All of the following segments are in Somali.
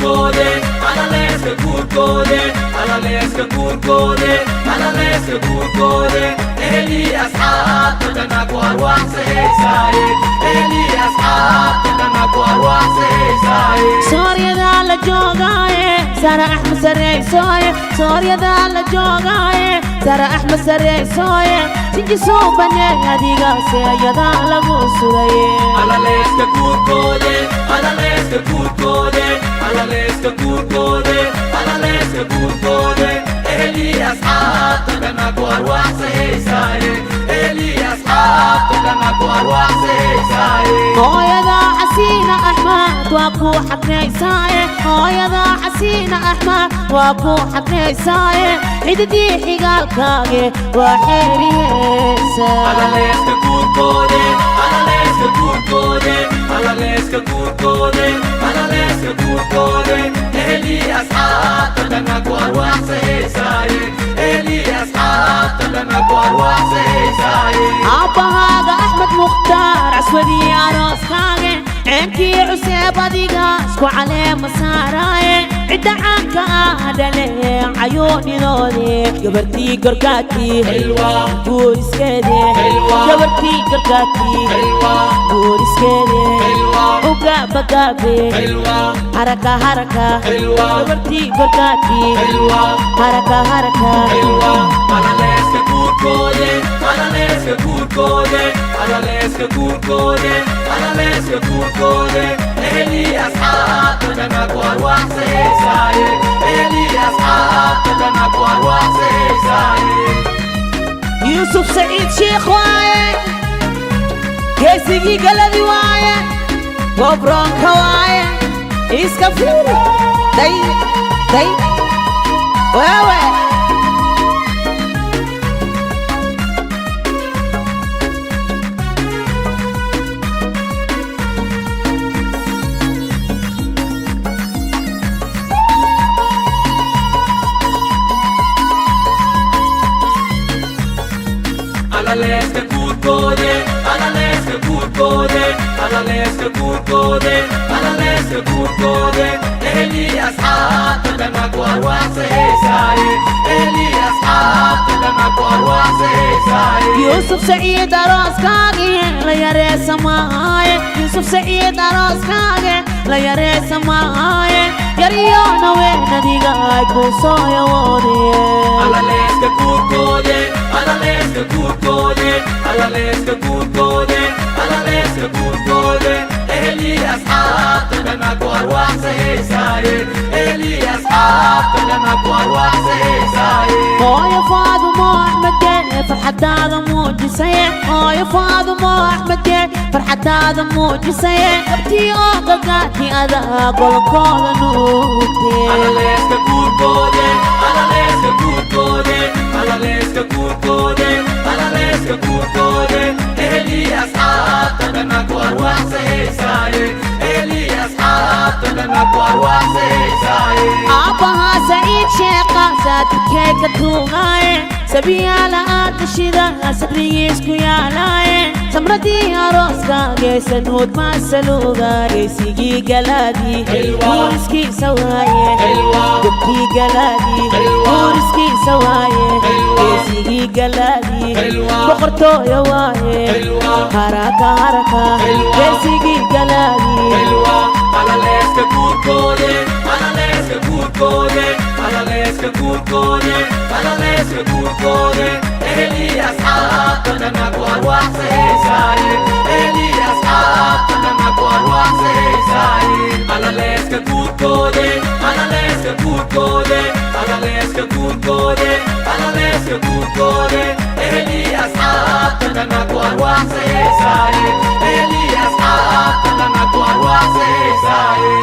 kurkode, alaleska kurkode, alaleska kurkode, alaleska kurkode. Eli asxaab tadana ku arwaax saheysaaye, eli asxaab tadana ku arwaax saheysaaye. Sooryada la joogaaye, Sara Axmed sareysooye. Sooryada la joogaaye, Sara Axmed sareysooye. Sinji suubane adiga seeyada lagu suraye. Alaleska kurkode, alaleska kurkode, alaleska kurkode, alaleska kurkode. Eli asxaab tadana ku arwaax saheysaaye, eli asxaab tadana ku arwaax saheysaaye. hooyada xasiina axmed waa ku xadnaysaaye. hooyada xasiina axmed waa ku xadnaysaaye. xididii xigaalkaage waa xeeriyeesa. Alaleska kurkode, alaleska kurkode, alaleska kurkode, alaleska kurkode. Eli asxaab tadana ku arwaax saheysaaye, eli asxaab tadana ku arwaax saheysaaye. aabahaaga axmed mukhtaar caswadii arooskaaga ceenkii cuseeb adiga isku caleema saaraaye. cidda caanka ah dhaleen cayuunidoodii gabartii gorgaadkii guuriskeede. gabartii gorgaadkii guuriskeede uga bagaabe haraka haraka. gabartii gorgaadkii haraka haraka. Alaleska kurkode, alaleska kurkode, alaleska kurkode, alaleska kurkode. Eli asxaab tadana ku arwaax saheysaaye, eli asxaab tadana ku arwaax saheysaaye. يوسف سعيد شيخ وايه كيسيجي قلبي وايه وبرونكا وايه إسكافيري داي داي واوي Alaleska kurkode, alaleska kurkode, alaleska kurkode, alaleska kurkode. Eli asxaab tadana ku arwaax saheysaaye, eli asxaab tadana ku arwaax saheysaaye. يوسف سعيد أراس كاغي لا يريس معاي. يوسف سعيد أراس كاغي لا يريس معاي. يريانا وين ديغاي كوسايا وودي. Alaleska kurkode, alaleska kurkode, alaleska kurkode, alaleska kurkode. Eli asxaab tadana ku arwaax saheysaaye, eli asxaab tadana ku arwaax saheysaaye. يا فاطمة أحمد فرحة هذا موجسة. يا فاطمة أحمد فرحة هذا موجسة. أبتي أوقاتي أذا قول كل نوتي. Alaleska kurkode, alaleska kurkode, alaleska kurkode, alaleska kurkode. Eli asxaab tadana ku arwaax saheysaaye, eli asxaab tadana ku arwaax saheysaaye. أبها سعيد شيخة ساتكيك توغاي. سبيا لا أتشيدا سبري يسكو يا لاي. سمردي أروسكا جيسن هود ما سلوغا جيسيجي قلادي ورسكي سواي. دكي قلادي ورسكي سواي. جيسيجي قلادي بقرتو يواي. حركة حركة جيسيجي قلادي. Alaleska kurkode, alaleska kurkode, alaleska kurkode, alaleska kurkode. Eli asxaab tadana ku arwaax saheysaaye, eli asxaab tadana ku arwaax saheysaaye. Alaleska kurkode, alaleska kurkode, alaleska kurkode, alaleska kurkode. Eli asxaab tadana ku arwaax saheysaaye, eli asxaab tadana ku arwaax saheysaaye.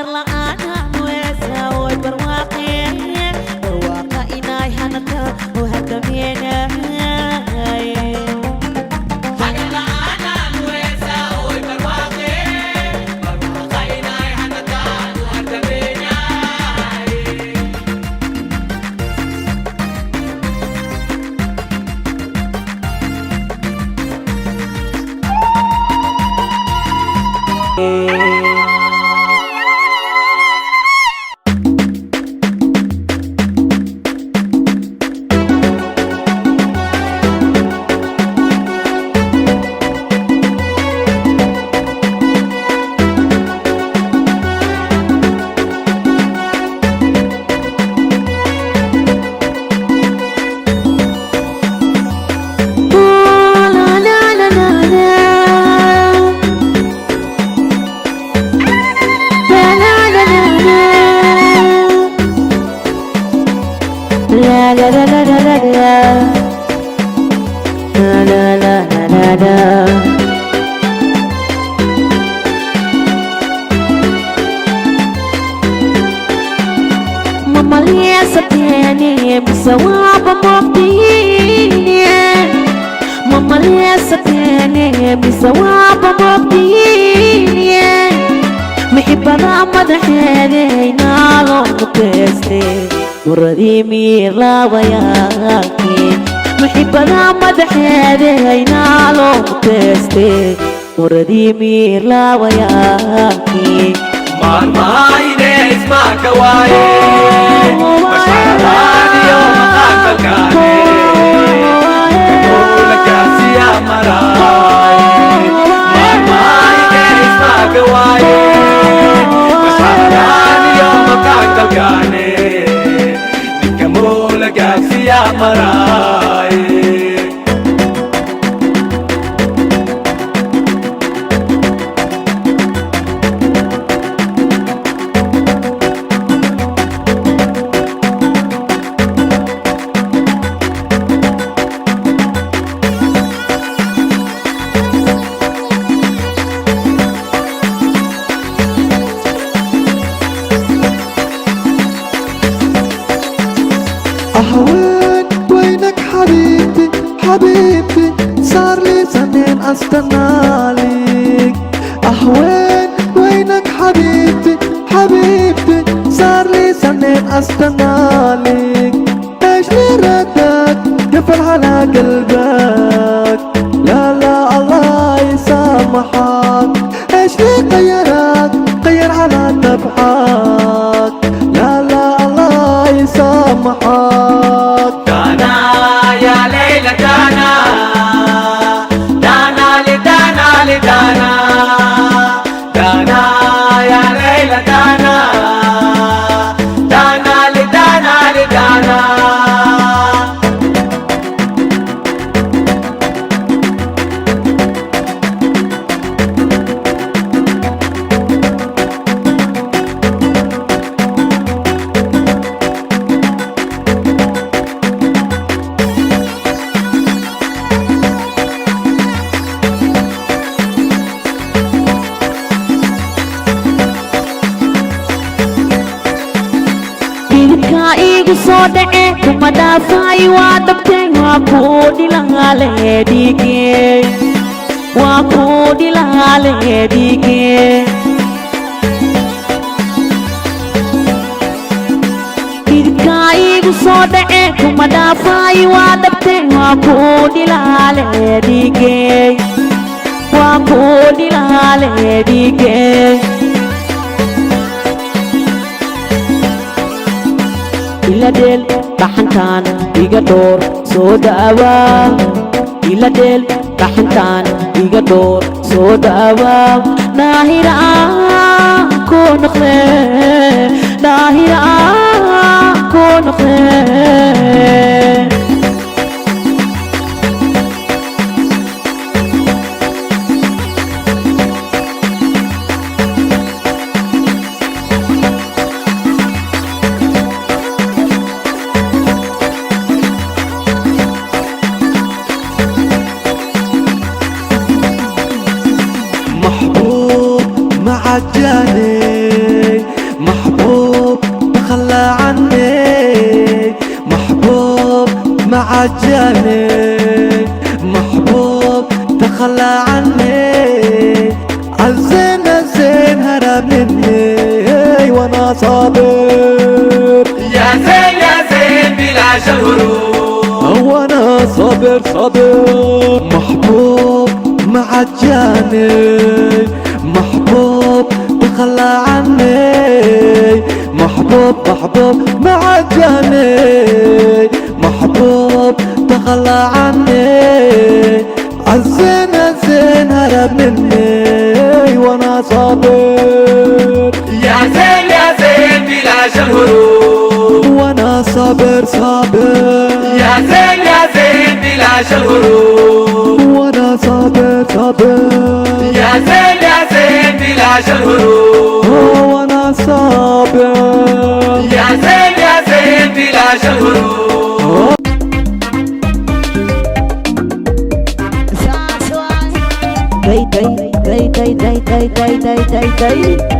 hagar la'aan weesa way barwaaqe barwaaqa inay hanata oo hadameenay hagar la'aan weesa way barwaaqe barwaaqa inay hanata oo hadameenay Mamalia satene bisawaba mobdini Mamalia satene bisawaba mobdini محبنا مدحيني نالو مكستي مرادي ميرلا وياكي محبنا مدحيني نالو مكستي مرادي ميرلا وياكي مارمايني اسمعك واي مشعراني يوم قاكلكاني قولك يا مراي مارمايني اسمعك واي مشعراني يوم قاكلكاني نكمولك يا مراي أهوين وينك حبيبتي حبيبتي صار لي سنين أستنالك أهوين وينك حبيبتي حبيبتي صار لي سنين أستنالك إيش لي ردك قفل على قلبك لا لا الله يسامحك إيش لي غيرك غير على نبحك لا لا الله يسامحك دانا يا ليلى دانا دانا لدانا لدانا دانا يا ليلى دانا دانا لدانا لدانا igu soo dhace kuma dhaafay waa dhabtay waa kuu dhilahaleedhige waa kuu dhilahaleedhige idka igu soo dhace kuma dhaafay waa dhabtay waa kuu dhilahaleedhige waa kuu dhilahaleedhige iladeel dhaxantaan iga dhoor soo dhaawaa iladeel dhaxantaan iga dhoor soo dhaawaa daahira ku noqde daahira ku noqde محبوب معجاني مع الجاني محبوب تخلى عني الزين الزين هرب مني وانا صابر يا زين يا زين بلا الهروب وانا صابر صابر محبوب مع الجاني محبوب تخلى عني محبوب مع الجاني محبوب تخلى عني الزين الزين هرب مني وانا صابر يا زين بلا الهروب وانا صابر صابر يا زين بلا الهروب وانا صابر صابر يا زين بلا الهروب وانا صابر يا زين بلا الهروب day.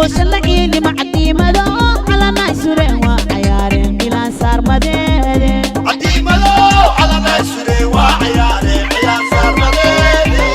لوش اللي معدي مدو على نايسوري وعيارين إلى صار مدينة عدي ملو على نسري وعياري يا صار مديني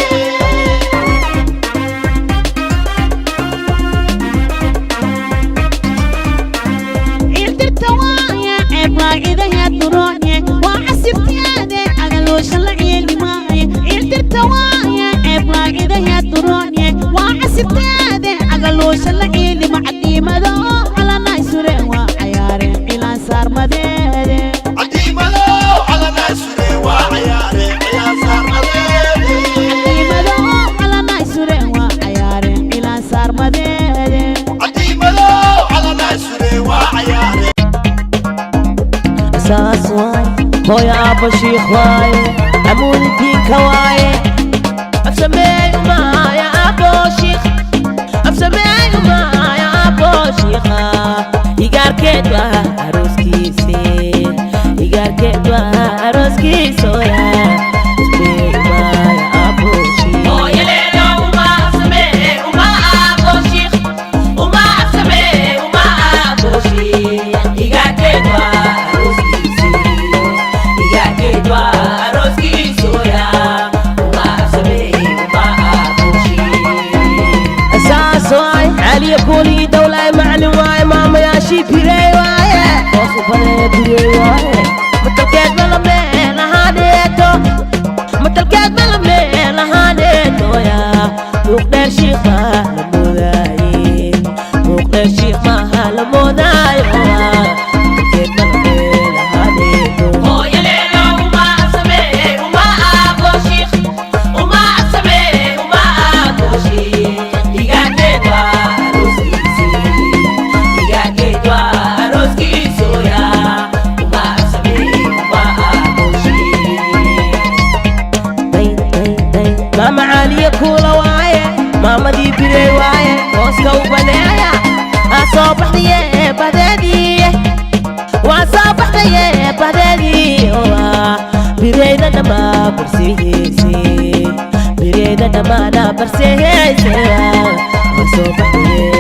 عيلت التوايا عبلا إذا يدروني وحسبتي هذا أغلوش اللي معي عيلت التوايا عبلا إذا يدروني وحسبتي هذا أغلوش اللي معدي مدو على نايسوري وعيارين إلى صار مدينة عدي ملو على نسري وعياري يا صار مديني مدو على نايسوري وعيارين إلى صار مدينة عدي ملو على نسري وعياري أساس واي هو يا أبو شيخ واي عمود الدين كواي أفسمي وما يا أبو شيخ أفسمي وما يا أبو شيخ يقار كدوا عروس كيسي يقار كدوا عروس كيسويا أفسمي وما يا أبو شيخ هو يليلو وما أفسمي وما أبو شيخ وما أفسمي وما أبو شيخ يقار كدوا عروس كيسي يقار كدوا عروس كيسويا وما أفسمي وما أبو شيخ أساس واي علي كولي دولة معني واي ماما يا شي بيري واي وصف أنا بيري واي متلقيت ملمين لهانيتو متلقيت ملمين لهانيتو يا مقدر شيخ ما لموداي مقدر شيخ ما لموداي متلقيت ملمين لهانيتو هو يليلو وما أفسمي وما أبو شيخ وما أفسمي وما أبو شيخ يقار كدوا عروس كيسي يقار كدوا عروس كيسويا وما أفسمي وما أبو شيخ ماما علي كولا واي ماما دي بيري واي واسكو بنايا أصبح دي بدني وأصبح دي بدني بيري ما برسيسي بيري ما برسيسي وأصبح دي